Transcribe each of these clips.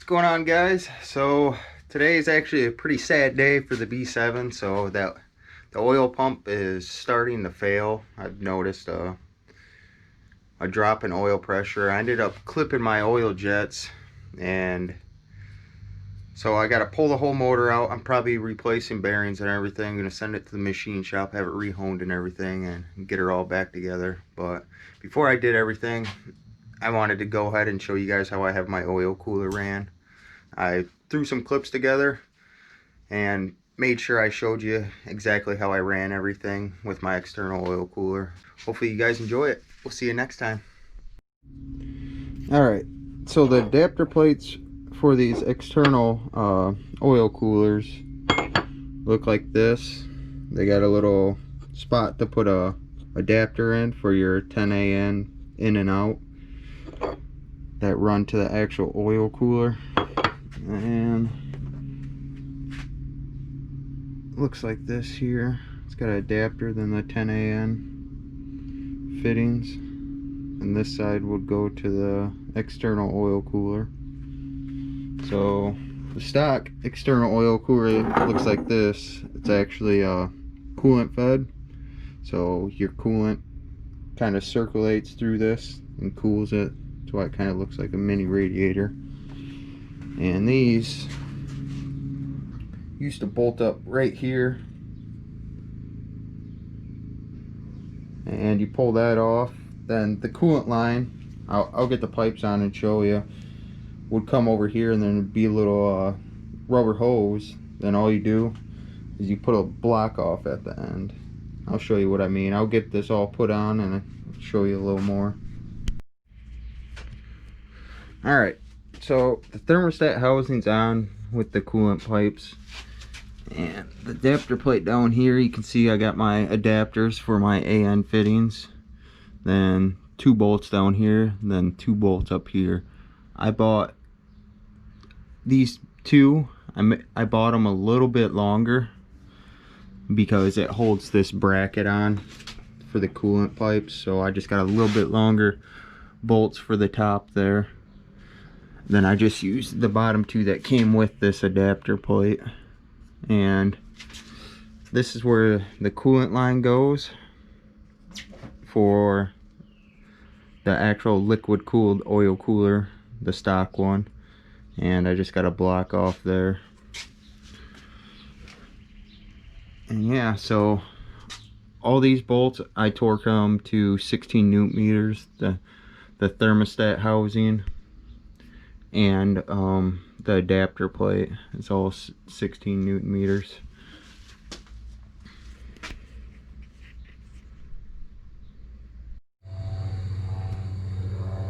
going on, guys? So today is actually a pretty sad day for the B7. So that the oil pump is starting to fail. I've noticed a drop in oil pressure. I ended up clipping my oil jets, and so I got to pull the whole motor out. I'm probably replacing bearings and everything. I'm gonna send it to the machine shop, have it rehoned and everything, and get it all back together. But before I did everything, I wanted to go ahead and show you guys how I have my oil cooler ran. I threw some clips together and made sure I showed you exactly how I ran everything with my external oil cooler. Hopefully you guys enjoy it. We'll see you next time. Alright, so the adapter plates for these external oil coolers look like this. They got a little spot to put a adapter in for your 10AN in and out that run to the actual oil cooler, and looks like this here. It's got an adapter, then the 10AN fittings, and this side would go to the external oil cooler. So the stock external oil cooler looks like this. It's actually coolant fed, so your coolant kind of circulates through this and cools it. That's why it kind of looks like a mini radiator. And these used to bolt up right here, and you pull that off, then the coolant line, I'll get the pipes on and show you, would come over here, and then it'd be a little rubber hose. Then all you do is you put a block off at the end. I'll show you what I mean. I'll get this all put on and I'll show you a little more. Alright, so the thermostat housing's on with the coolant pipes, and the adapter plate down here, you can see I got my adapters for my AN fittings, then 2 bolts down here, then 2 bolts up here. I bought these 2, I bought them a little bit longer because it holds this bracket on for the coolant pipes, so I just got a little bit longer bolts for the top there. Then I just used the bottom 2 that came with this adapter plate, and this is where the coolant line goes for the actual liquid cooled oil cooler, the stock one, and I just got a block off there. And yeah, so all these bolts I torque them to 16 newton meters, the thermostat housing and the adapter plate. It's all 16 newton meters.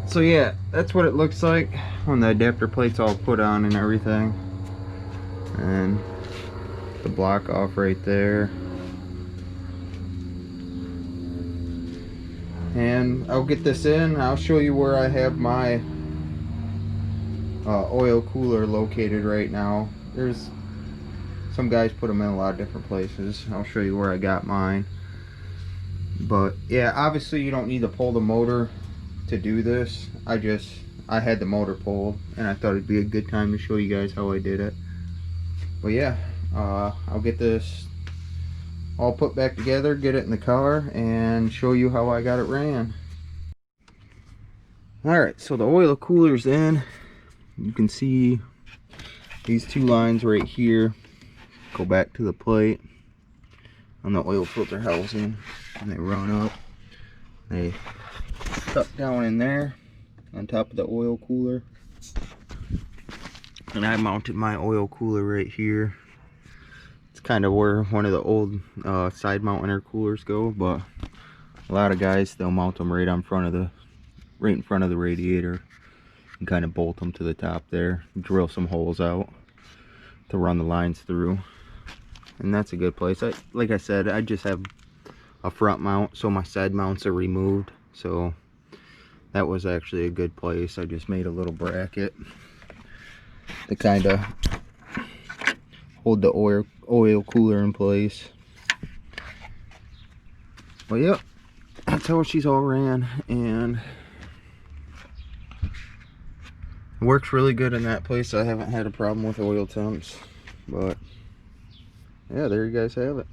So yeah, that's what it looks like when the adapter plate's all put on and everything. And the block off right there. And I'll get this in. I'll show you where I have my oil cooler located right now. There's some guys put them in a lot of different places. I'll show you where I got mine. But yeah, obviously you don't need to pull the motor to do this. I had the motor pulled, and I thought it'd be a good time to show you guys how I did it. But yeah, I'll get this all put back together, get it in the car, and show you how I got it ran. Alright, so the oil cooler's in. You can see these 2 lines right here go back to the plate on the oil filter housing, and they run up. They tuck down in there on top of the oil cooler, and I mounted my oil cooler right here. It's kind of where one of the old side mount intercoolers go, but a lot of guys, they'll mount them right in front of the radiator and kind of bolt them to the top there, drill some holes out to run the lines through. And that's a good place. Like I said, I just have a front mount, so my side mounts are removed, so that was actually a good place. I just made a little bracket to kind of hold the oil cooler in place. Well, yep, that's how she's all ran, and It works really good in that place. I haven't had a problem with oil temps, but yeah, there you guys have it.